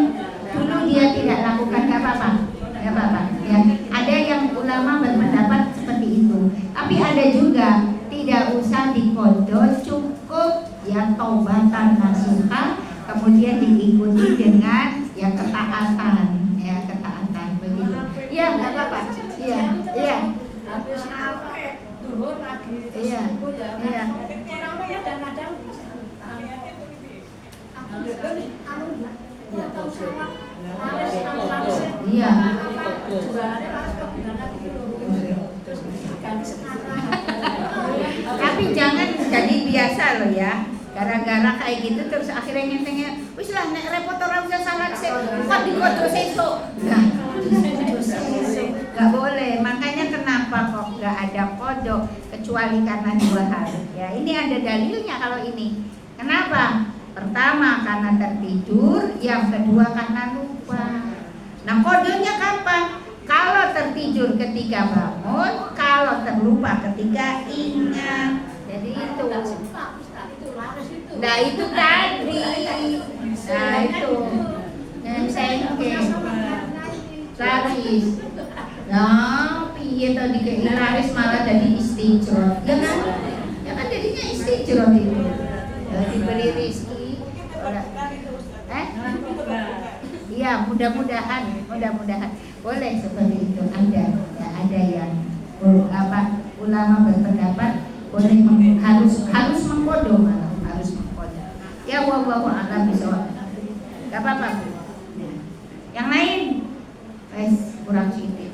Speaker 3: dulu dia tidak lakukan, enggak apa-apa. Enggak apa-apa. Ya, ada yang ulama berpendapat seperti itu. Tapi ada juga tidak usah dikodok, cukup ya taubatan nasuha, kemudian diikuti dengan ya ketaatan, ya ketaatan begitu. Ya nggak apa-apa. Iya, iya.
Speaker 2: Habis sampai duhur lagi.
Speaker 3: Iya, iya.
Speaker 2: Namanya kadang-kadang aku juga anu ya tahu sama laris
Speaker 3: Iya.
Speaker 2: jualannya laris kok bulan lagi terus ganti sekarang.
Speaker 3: Tapi jangan jadi biasa loh ya. Gara-gara kayak gitu terus akhirnya ngentengnya, wis lah nek repot ora usah salat sik, kok dikodo sesuk. Nah, nggak boleh. Makanya kenapa kok nggak ada kodok kecuali karena 2 hal. Ya ini ada dalilnya kalau ini. Kenapa? Pertama karena tertidur, yang kedua karena lupa. Nah kodonya kapan? Kalau tertidur ketika bangun, kalau terlupa ketika ingat. Jadi itu. Nah itu tadi. Nah itu. Yang sengke. Laris. Nah, piye tadi ke laris malah jadi istijrot. Ya kan? Ya kan jadinya istijrot itu. Ya, diberi rezeki. Iya, mudah-mudahan boleh seperti itu. Ada yang ulama berpendapat boleh harus mengkodok, harus mengkodok. Ya wallahu a'lam bishawab. Enggak apa-apa. Yang lain wes kurang sedikit.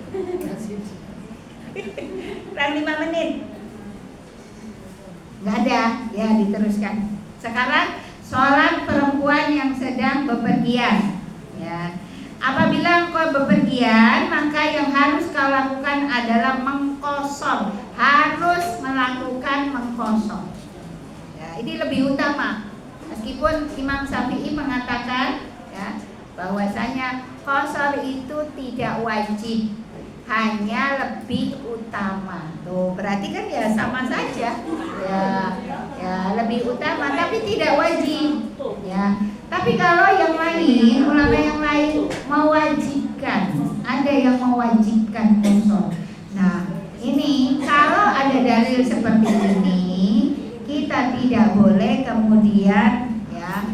Speaker 3: Kurang 5 menit. Enggak ada, ya diteruskan. Sekarang sholat perempuan yang sedang bepergian. Ya. Apabila engkau bepergian, maka yang harus kau lakukan adalah mengkosor. Harus melakukan mengkosor. Ya, ini lebih utama. Meskipun Imam Syafi'i mengatakan ya, bahwasanya kosor itu tidak wajib, hanya lebih utama. Tuh, berarti kan ya sama saja. Ya lebih utama tapi tidak wajib. Ya. Tapi kalau yang lain, ulama yang lain mewajibkan, ada yang mewajibkan kosor. Nah, ini kalau ada dalil seperti ini, kita tidak boleh kemudian ya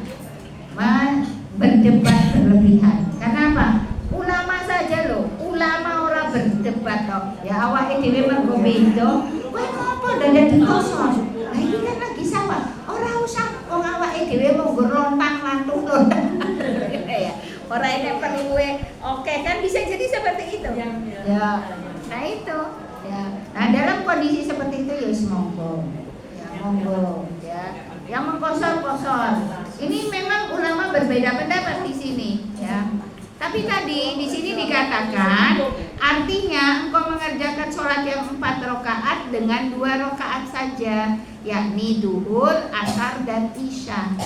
Speaker 3: berdebat berlebihan. Kenapa? Ulama saja loh, ulama orang berdebat toh. Ya awake dhewe mergo beda, kowe ngopo dadak dikosor. Nah ini kan lagi sama. Ora usah wong awake dhewe mau gerontang lantung ya. Ora enek perlu oke kan bisa jadi seperti itu. Ya. Nah itu ya. Nah dalam kondisi seperti itu ya monggo. Ya monggo ya. Yang mengkosor-kosor. Ini memang ulama berbeda pendapat di sini ya. Tapi tadi di sini dikatakan artinya engkau mengerjakan sholat yang 4 rakaat dengan 2 rakaat saja, yakni duhur, asar dan isya.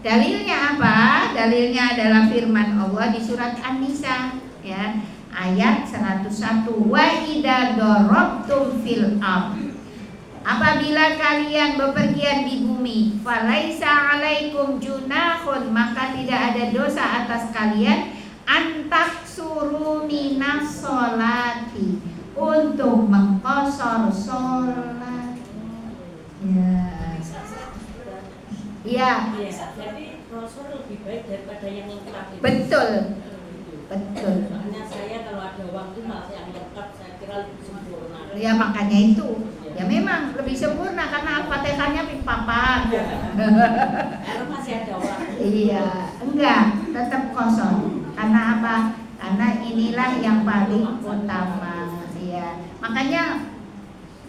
Speaker 3: Dalilnya apa? Dalilnya adalah firman Allah di surat An-Nisa ya, ayat 101. Wa idza darabtum fil ardh. Apabila kalian bepergian di bumi, falaisa alaikum junahun, maka tidak ada dosa atas kalian antak suruh minas solati, untuk untuk mengkosor sholat. Ya. Iya.
Speaker 4: Jadi Rasul lebih baik daripada yang lengkap itu.
Speaker 3: Betul. Betul.
Speaker 4: Makanya saya kalau ada waktu malah yang lengkap saya kira lebih sempurna.
Speaker 3: Ya makanya itu. Ya memang lebih sempurna karena Al-Fatihahnya papan.
Speaker 4: Karena masih ada waktu.
Speaker 3: Iya, enggak, tetap kosong. Karena apa? Karena inilah yang paling utama. Ya, makanya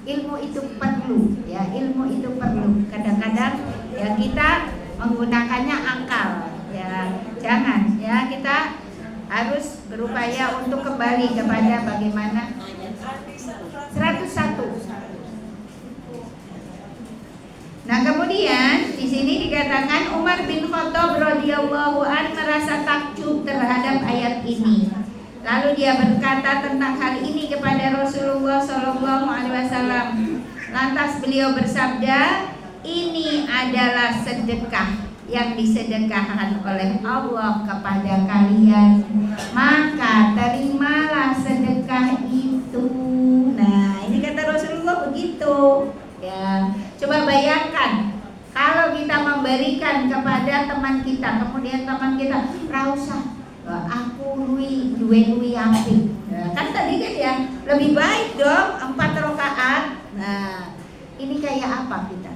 Speaker 3: ilmu itu perlu. Ya, ilmu itu perlu. Kadang-kadang ya kita menggunakannya akal. Ya, jangan. Ya, kita harus berupaya untuk kembali kepada bagaimana 101. Nah kemudian di sini dikatakan Umar bin Khattab radhiyallahu an merasa takjub terhadap ayat ini. Lalu dia berkata tentang hal ini kepada Rasulullah Shallallahu Alaihi Wasallam. Lantas beliau bersabda, ini adalah sedekah yang disedekahkan oleh Allah kepada kalian. Maka terimalah sedekah itu. Nah ini kata Rasulullah begitu. Ya, coba bayangkan kalau kita memberikan kepada teman kita, kemudian teman kita rasa aku duwe apik. Nah, kan tadi kan ya lebih baik dong 4 rakaat. Nah, ini kayak apa kita?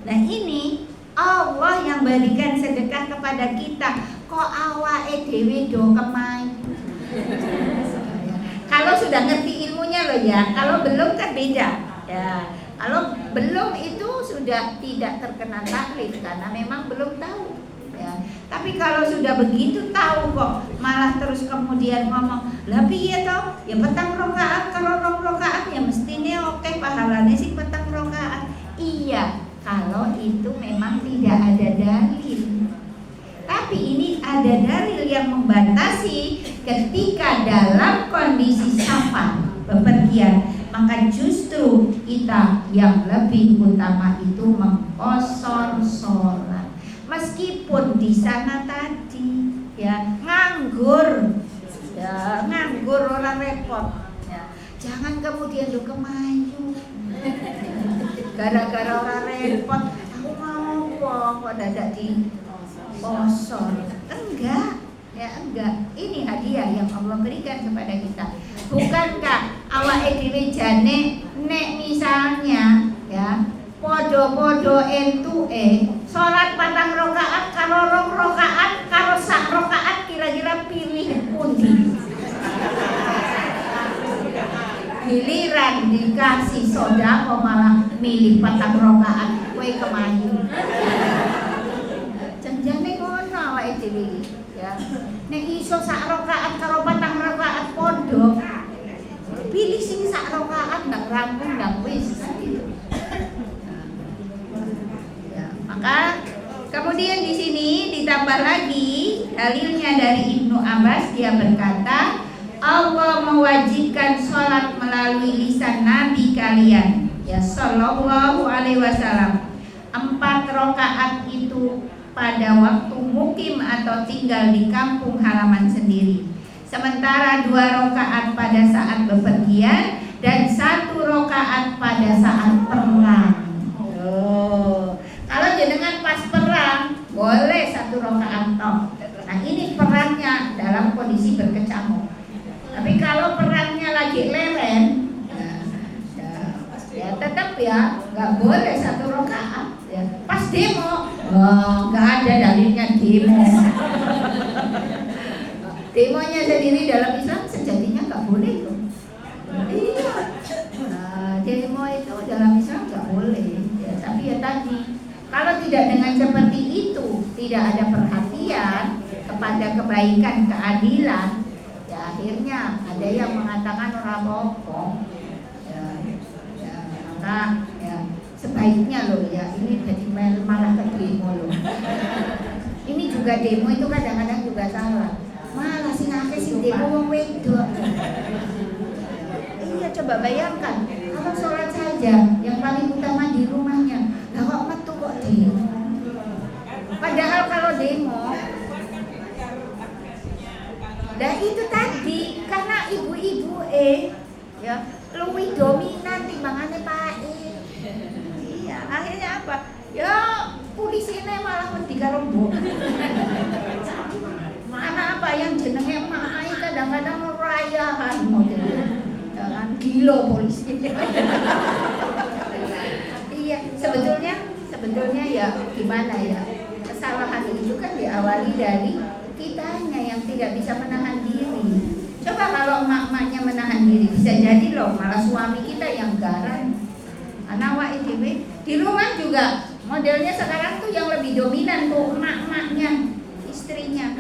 Speaker 3: Nah, ini Allah yang berikan sedekah kepada kita. Kok awake dhewe do kemayu. Kalau sudah ngerti ilmunya loh ya, kalau belum kan beda. Ya. Kalau belum itu sudah tidak terkena taklif karena memang belum tahu. Ya. Tapi kalau sudah begitu tahu kok malah terus kemudian ngomong, lah piye toh? Ya petang rakaat kalau 2 rakaat ya mestinya oke pahalanya sih petang rakaat. Iya, kalau itu memang tidak ada dalil. Tapi ini ada dalil yang membatasi ketika dalam kondisi safar bepergian, maka justru kita yang lebih utama itu mengkosor sholat. Meskipun di sana tadi ya nganggur, ya nganggur orang repot. Ya, jangan kemudian lu kemayu. Gara-gara orang repot, aku mau kok dadak di kosor. Enggak. Ya enggak, ini hadiah yang Allah berikan kepada kita. Bukankah awake dhewe jane nek misalnya ya podo-podo entuke salat 4 rakaat karo 2 rakaat karo 1 rakaat kira-kira pilih pundi? Giliran dikasih sedekah malah milih 4 rakaat kowe kemayu. Janjane ngono awake dhewe ya. Nek iso 1 rakaat karo 4 rakaat podo, pilih sing 1 rakaat ndak rampung ndak wis gitu. Ya, maka kemudian di sini ditambah lagi dalilnya dari Ibnu Abbas, dia berkata Allah mewajibkan sholat melalui lisan Nabi kalian ya Sallallahu Alaihi Wasallam 4 rakaat itu pada waktu mukim atau tinggal di kampung halaman sendiri. Sementara 2 rakaat pada saat bepergian dan 1 rakaat pada saat perang. Kalau jenengan pas perang boleh 1 rakaat toh. Nah ini perangnya dalam kondisi berkecamuk. Tapi kalau perangnya lagi leren, ya tetap ya nggak boleh 1 rakaat. Ya. Pas demo, nggak ada dalilnya demo. Demonya sendiri dalam Islam sejatinya nggak boleh tuh. Iya. Nah, demo itu dalam Islam nggak boleh. Ya, tapi ya tadi, kalau tidak dengan seperti itu, tidak ada perhatian kepada kebaikan, keadilan, ya akhirnya ada yang mengatakan orang pokok. Ya, maka ya sebaiknya loh ya ini jadi malah ke demo loh. Ini juga demo itu kadang-kadang juga salah. Malah sing akeh sing demo wong wedok. Iya coba bayangkan kalau sholat saja yang paling utama di rumahnya, lah kok metu kok demo. Padahal kalau demo, nah itu tadi karena ibu-ibu ya lebih dominan timbangannya Pak E. Iya, akhirnya apa? Ya polisi ini malah wedi karo mbok. Mana apa yang jenenge Mak Ai kadang-kadang merayahan modelnya. Jangan gila polisi. Iya, sebetulnya ya gimana ya? Kesalahan itu kan diawali dari kitanya yang tidak bisa menahan diri. Coba kalau emak-emaknya menahan diri, bisa jadi loh malah suami kita yang garang. Anak wa ITB di rumah juga modelnya sekarang tuh yang lebih dominan tuh emak-emaknya, istrinya.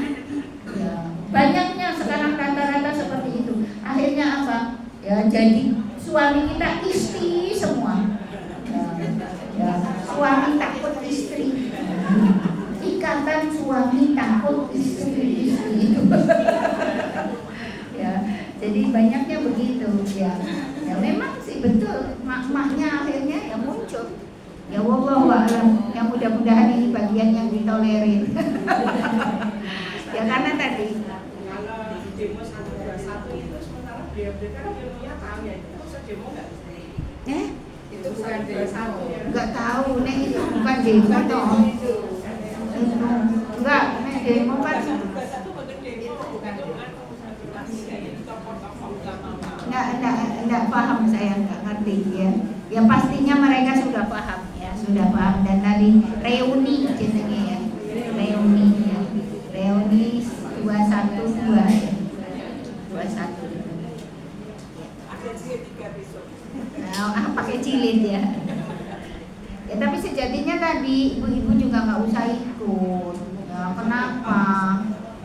Speaker 3: Ya, banyaknya sekarang rata-rata seperti itu. Akhirnya apa? Ya jadi suami kita istri semua. Ya, suami takut istri. Ikatan suami takut istri itu. Ya, jadi banyaknya begitu ya. Ya memang sih betul mak-maknya akhirnya ya muncul. Ya wallahu a'lam. Ya mudah-mudahan ini bagian yang ditolerir. Ya karena tadi
Speaker 2: kalau demo 121 itu sementara beliau-beliau kan ilmunya tahu ya itu maksud demo nggak? Itu bukan demo.
Speaker 3: Enggak tahu nek itu bukan demo toh. Enggak, nek demo kan enggak paham, saya enggak ngerti ya. Ya pastinya mereka sudah paham ya, sudah paham dan tadi reuni jenenge ya. Reuni ya. Reuni 212 ya. 21. Nah, pakai jilid ya. Ya tapi sejatinya tadi ibu-ibu juga nggak usah ikut. Ya, kenapa?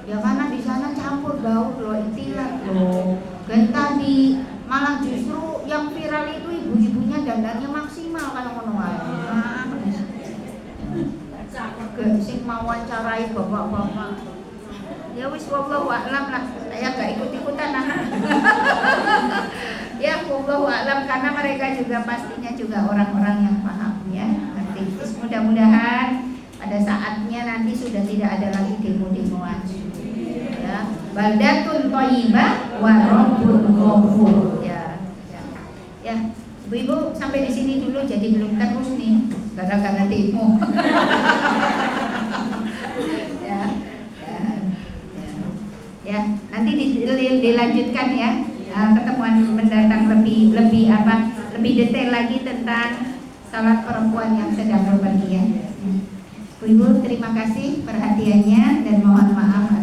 Speaker 3: Ya karena di sana campur baur loh, ikhtilat loh. Dan tadi malah justru yang viral itu ibu-ibunya dandannya maksimal kalau ngono wae. Sing mau wawancarai bapak-bapak. Ya wis wallahu a'lam lah. Saya nggak ikut-ikutan nah. Ya wallahu a'lam karena mereka juga pastinya juga orang-orang yang paham ya. Nanti mudah-mudahan pada saatnya nanti sudah tidak ada lagi demo-demoan. Ya, baldatun thayyibah wa rabbun ghafur. Ya. Ibu-ibu sampai di sini dulu jadi belum terus nih gara-gara demo. Ya, nanti dilanjutkan ya. Ketemuan mendatang lebih detail lagi tentang salat perempuan yang sedang berpergian. Ibu terima kasih perhatiannya dan mohon maaf